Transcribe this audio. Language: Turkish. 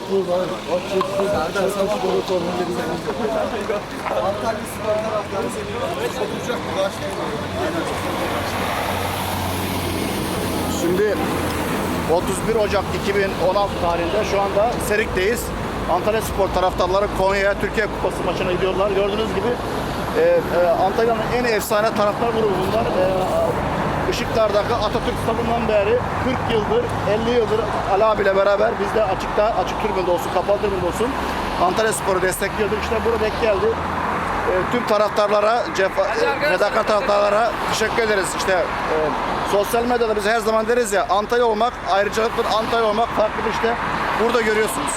Utku var, Akçeşme, Serdar Spor'u formülleri Antalya Spor taraftarı seviyorlar. Sokacak mı? Şimdi 31 Ocak 2016 tarihinde şu anda Serik'teyiz. Antalya Spor taraftarları Konya'ya Türkiye Kupası maçına gidiyorlar. Gördüğünüz gibi Antalya'nın en efsane taraftar grubu bunlar. Işıklar'daki Atatürk Stadı'ndan beri 40 yıldır, 50 yıldır Ali abiyle beraber biz de açık tribünde olsun, kapalı tribünde olsun Antalya Spor'u destekliyorduk. İşte burada denk geldi. Tüm taraftarlara, fedakarlık taraftarlara teşekkür ederiz. İşte sosyal medyada biz her zaman deriz ya, Antalya olmak ayrıcalıktır, Antalya olmak farklıdır işte. Burada görüyorsunuz.